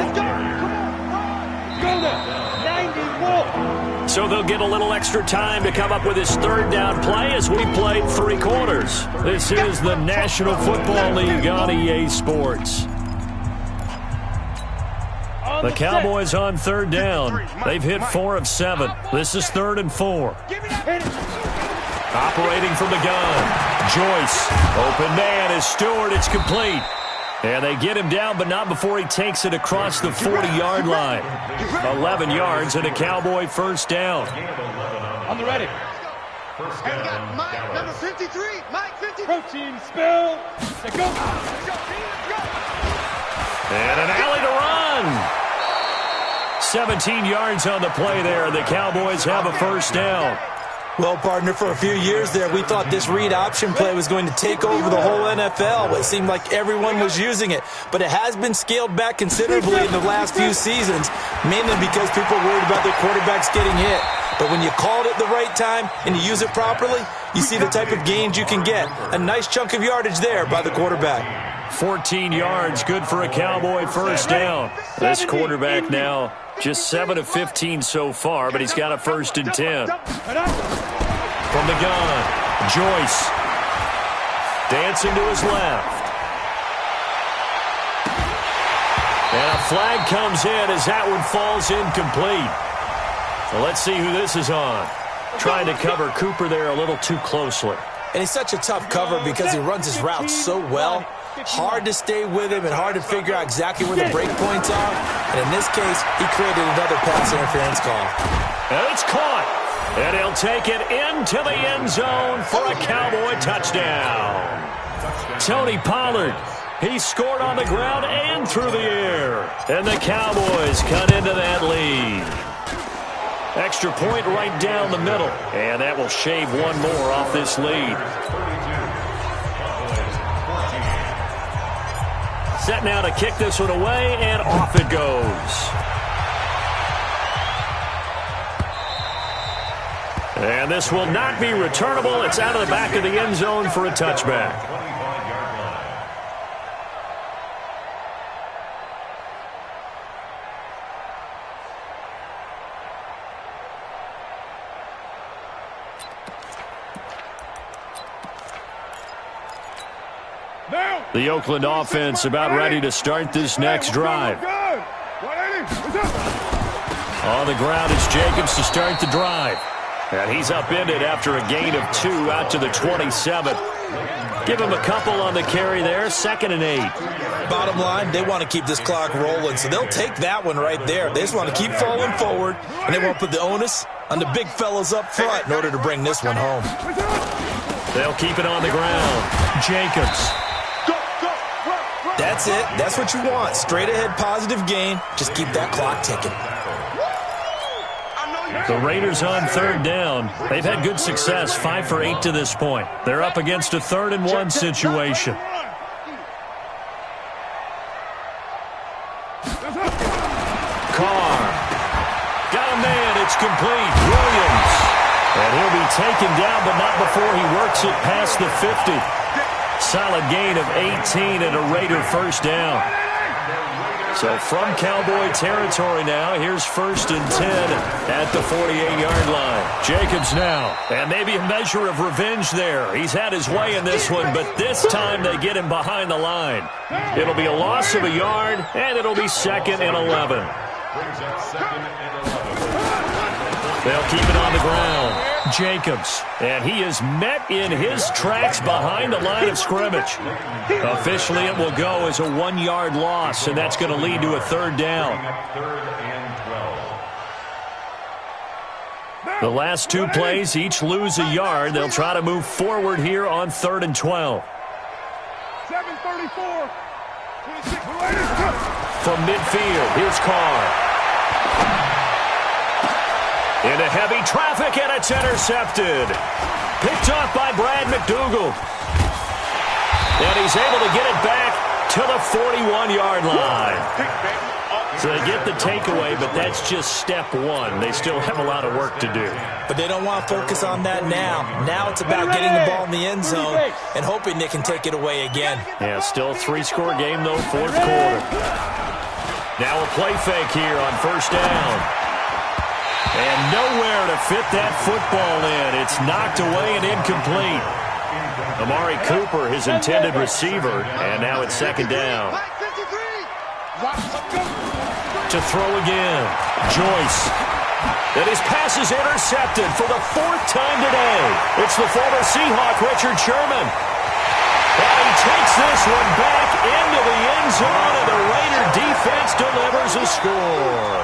Go there. 91. So they'll get a little extra time to come up with his 3rd down play as we played 3 quarters. This is the National Football League on EA Sports. The Cowboys on 3rd down. They've hit 4 of 7. This is 3rd and 4. Operating from the gun. Joyce. Open man is Stewart. It's complete. And they get him down, but not before he takes it across the 40-yard line. 11 yards and a Cowboy first down. On the ready. First Hey, we got down, Mike, number Dallas. 53. Mike, 53. Protein spill. Let's go. Let's go, team, let's go. And an alley to run. 17 yards on the play there. The Cowboys have a first down. Well, partner, for a few years there, we thought this read option play was going to take over the whole NFL. It seemed like everyone was using it, but it has been scaled back considerably in the last few seasons, mainly because people are worried about their quarterbacks getting hit. But when you call it at the right time and you use it properly, you see the type of gains you can get. A nice chunk of yardage there by the quarterback. 14 yards, good for a Cowboy first down. This quarterback now just 7 of 15 so far, but he's got a 1st and 10. From the gun, Joyce dancing to his left. And a flag comes in as that one falls incomplete. So let's see who this is on. Trying to cover Cooper there a little too closely. And he's such a tough cover because he runs his routes so well. Hard to stay with him and hard to figure out exactly where the break points are. And in this case, he created another pass interference call. And it's caught. And he'll take it into the end zone for a Cowboy touchdown. Tony Pollard, he scored on the ground and through the air. And the Cowboys cut into that lead. Extra point right down the middle. And that will shave one more off this lead. Set now to kick this one away, and off it goes. And this will not be returnable. It's out of the back of the end zone for a touchback. The Oakland offense about ready to start this next drive. On the ground is Jacobs to start the drive. And he's upended after a gain of 2 out to the 27. Give him a couple on the carry there, 2nd and 8. Bottom line, they want to keep this clock rolling, so they'll take that one right there. They just want to keep falling forward, and they won't put the onus on the big fellas up front in order to bring this one home. They'll keep it on the ground. Jacobs. That's it. That's what you want. Straight ahead positive gain. Just keep that clock ticking. The Raiders on 3rd down. They've had good success, 5 for 8 to this point. They're up against a 3rd and 1 situation. Carr. Got a man. It's complete. Williams. And he'll be taken down, but not before he works it past the 50. Solid gain of 18 and a Raider first down. So from Cowboy territory now, here's 1st and 10 at the 48-yard line. Jacobs now, and maybe a measure of revenge there. He's had his way in this one, but this time they get him behind the line. It'll be a loss of a yard, and it'll be 2nd and 11. They'll keep it on the ground. Jacobs, and he is met in his tracks behind the line of scrimmage. Officially, it will go as a 1-yard loss, and that's going to lead to a 3rd down. The last 2 plays each lose a yard. They'll try to move forward here on 3rd and 12. 7:34. From midfield, here's Carr. Into heavy traffic, and it's intercepted. Picked off by Brad McDougal. And he's able to get it back to the 41-yard line. So they get the takeaway, but that's just step 1. They still have a lot of work to do. But they don't want to focus on that now. Now it's about getting the ball in the end zone and hoping they can take it away again. Yeah, still a 3-score game, though, 4th quarter. Now a play fake here on 1st down. And nowhere to fit that football in. It's knocked away and incomplete. Amari Cooper, his intended receiver, and now it's 2nd down. To throw again, Joyce. And his pass is intercepted for the 4th time today. It's the former Seahawk, Richard Sherman. And he takes this one back into the end zone, and the Raider defense delivers a score.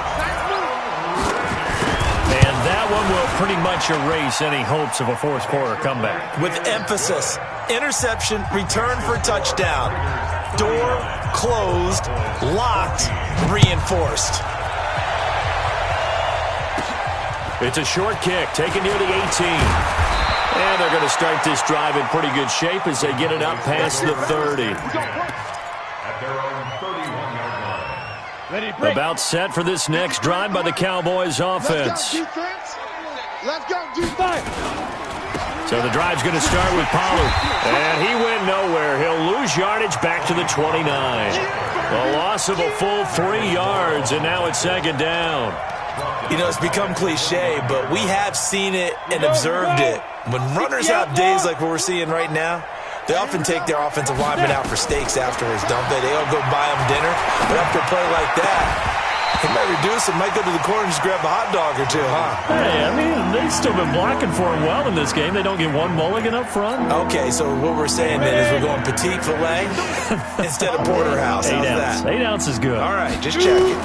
And that one will pretty much erase any hopes of a fourth quarter comeback. With emphasis, interception, return for touchdown. Door closed, locked, reinforced. It's a short kick, taken near the 18. And they're going to start this drive in pretty good shape as they get it up past the 30. At their own 31-yard line. About set for this next drive by the Cowboys offense. Let's go, defense. So the drive's going to start with Pollard. And he went nowhere. He'll lose yardage back to the 29. A loss of a full 3 yards, and now it's second down. You know, it's become cliche, but we have seen it and observed it. When runners have days like what we're seeing right now, they often take their offensive linemen out for steaks afterwards, don't they? They all go buy them dinner. But after a play like that, he might reduce it, might go to the corner and just grab a hot dog or two, huh? Hey, I mean, they've still been blocking for him well in this game. They don't get one mulligan up front. Okay, so what we're saying then is we're going petite filet instead of porterhouse. How's that? 8 ounce is good. All right, just check it.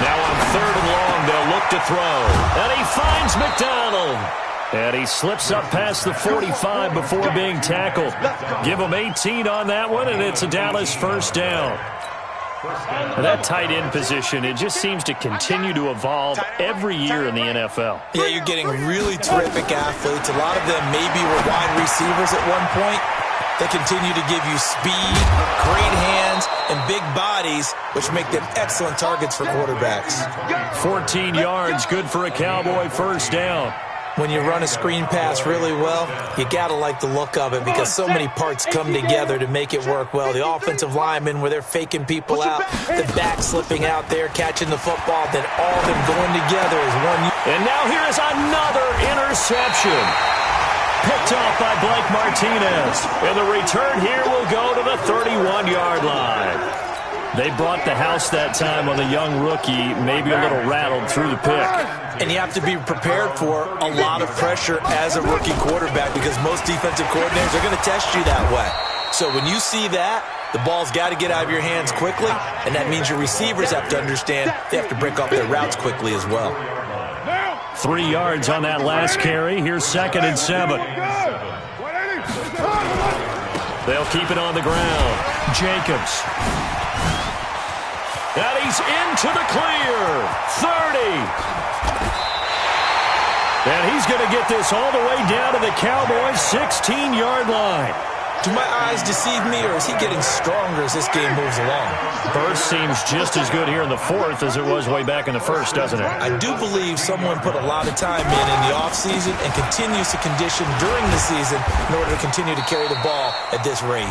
Now on 3rd and long, they'll look to throw. And he finds McDonald. And he slips up past the 45 before being tackled. Give him 18 on that one, and it's a Dallas first down. And that tight end position, it just seems to continue to evolve every year in the NFL. Yeah, you're getting really terrific athletes. A lot of them maybe were wide receivers at one point. They continue to give you speed, great hands, and big bodies, which make them excellent targets for quarterbacks. 14 yards, good for a Cowboy first down. When you run a screen pass really well, you got to like the look of it because so many parts come together to make it work well. The offensive linemen, where they're faking people out, the back slipping out there, catching the football, then all of them going together as one. And now here is another interception. Picked off by Blake Martinez. And the return here will go to the 31-yard line. They brought the house that time on the young rookie, maybe a little rattled through the pick. And you have to be prepared for a lot of pressure as a rookie quarterback because most defensive coordinators are going to test you that way. So when you see that, the ball's got to get out of your hands quickly, and that means your receivers have to understand they have to break off their routes quickly as well. 3 yards on that last carry. Here's 2nd and 7. They'll keep it on the ground. Jacobs. And he's into the clear. 30. And he's going to get this all the way down to the Cowboys' 16-yard line. Do my eyes deceive me, or is he getting stronger as this game moves along? Burst seems just as good here in the 4th as it was way back in the 1st, doesn't it? I do believe someone put a lot of time in the offseason and continues to condition during the season in order to continue to carry the ball at this rate.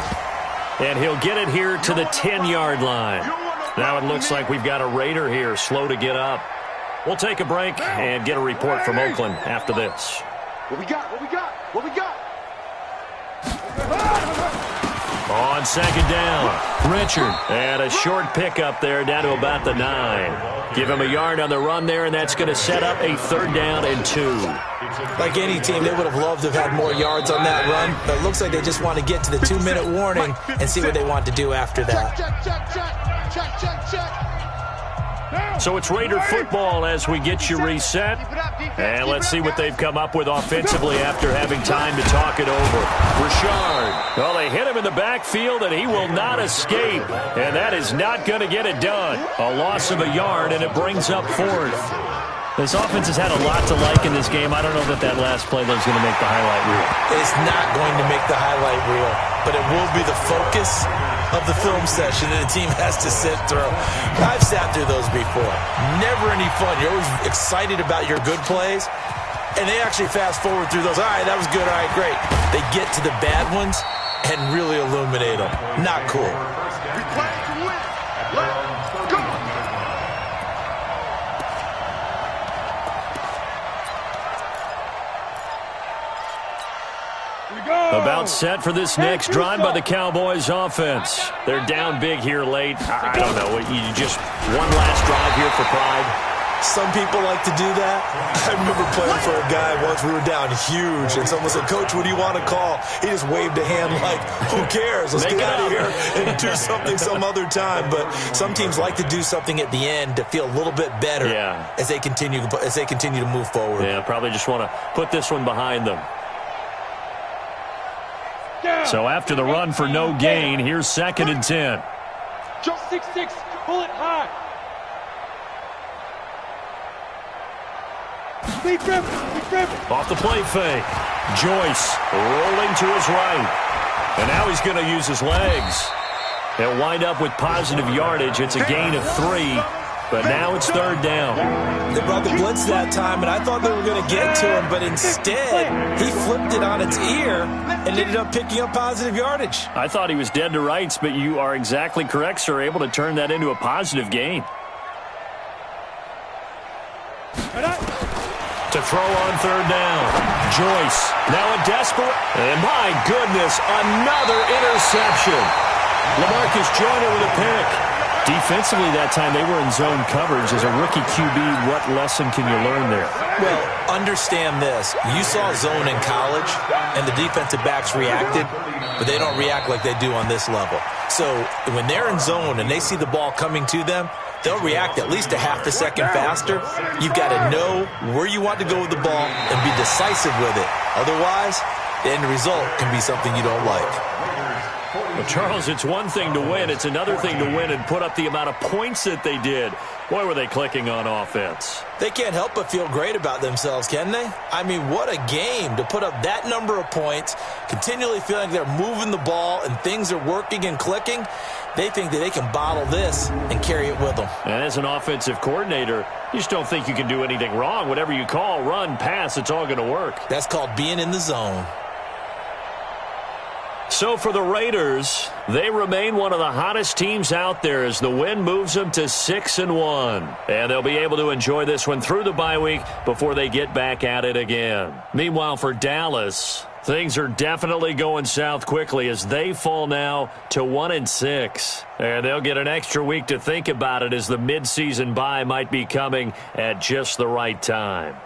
And he'll get it here to the 10-yard line. Now it looks like we've got a Raider here, slow to get up. We'll take a break and get a report from Oakland after this. What we got? What we got? What we got? On 2nd down, Richard. And a short pickup there down to about the 9. Give him a yard on the run there, and that's going to set up a 3rd down and 2. Like any team, they would have loved to have had more yards on that run, but it looks like they just want to get to the 2-minute warning and see what they want to do after that. So it's Raider football as we get you reset. And let's see what they've come up with offensively after having time to talk it over. Richard. Well, they hit him in the backfield, and he will not escape. And that is not going to get it done. A loss of a yard, and it brings up 4th. This offense has had a lot to like in this game. I don't know that that last play is going to make the highlight reel. It's not going to make the highlight reel, but it will be the focus of the film session that the team has to sit through. I've sat through those before. Never any fun. You're always excited about your good plays, and they actually fast forward through those. All right, that was good. All right, great. They get to the bad ones and really illuminate them. Not cool. We play to win. Let's go. About set for this next drive by the Cowboys offense. They're down big here late. I don't know. You just one last drive here for pride. Some people like to do that. I remember playing for a guy once. We were down huge, and someone said, "Coach, what do you want to call?" He just waved a hand like, "Who cares? Let's get out of here and do something some other time." But some teams like to do something at the end to feel a little bit better as they continue to move forward. Yeah, probably just want to put this one behind them. So after the run for no gain, here's 2nd and 10. Jump 6-6, pull it high. Off the play fake. Joyce rolling to his right. And now he's going to use his legs. They'll wind up with positive yardage. It's a gain of 3, but now it's 3rd down. They brought the blitz that time, and I thought they were going to get to him, but instead he flipped it on its ear and ended up picking up positive yardage. I thought he was dead to rights, but you are exactly correct, sir. Able to turn that into a positive gain. To throw on 3rd down. Joyce, now a desperate, and my goodness, another interception. LaMarcus Joyner with a pick. Defensively that time, they were in zone coverage. As a rookie QB, what lesson can you learn there? Well, understand this. You saw zone in college, and the defensive backs reacted, but they don't react like they do on this level. So when they're in zone and they see the ball coming to them, they'll react at least a half a second faster. You've got to know where you want to go with the ball and be decisive with it. Otherwise, the end result can be something you don't like. Well, Charles, it's one thing to win. It's another thing to win and put up the amount of points that they did. Boy, were they clicking on offense. They can't help but feel great about themselves, can they? I mean, what a game to put up that number of points, continually feeling they're moving the ball and things are working and clicking. They think that they can bottle this and carry it with them. And as an offensive coordinator, you just don't think you can do anything wrong. Whatever you call, run, pass, it's all going to work. That's called being in the zone. So for the Raiders, they remain one of the hottest teams out there as the win moves them to 6-1. And they'll be able to enjoy this one through the bye week before they get back at it again. Meanwhile, for Dallas, things are definitely going south quickly as they fall now to 1-6. And they'll get an extra week to think about it as the midseason bye might be coming at just the right time.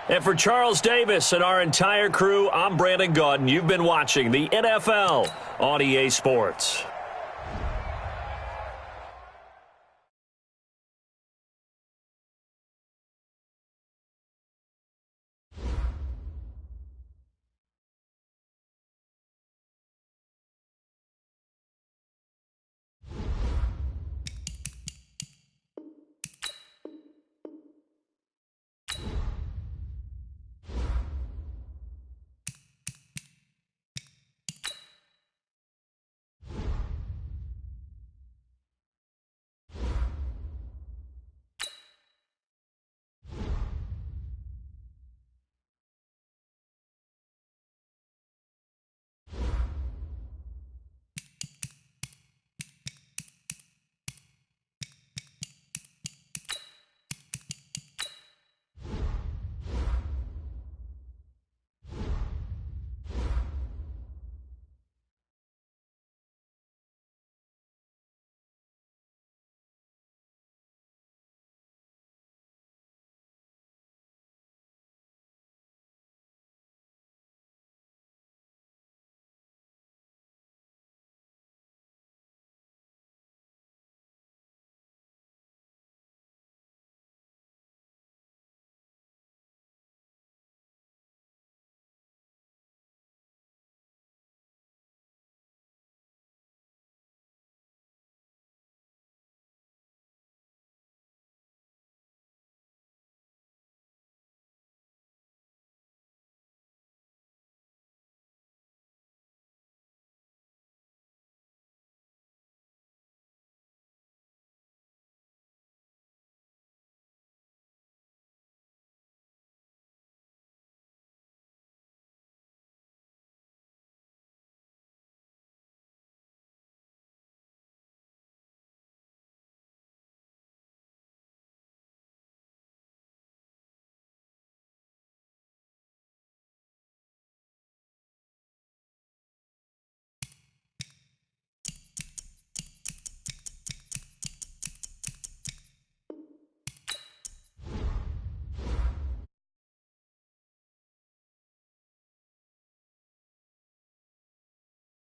And for Charles Davis and our entire crew, I'm Brandon Gaudin. You've been watching the NFL on EA Sports.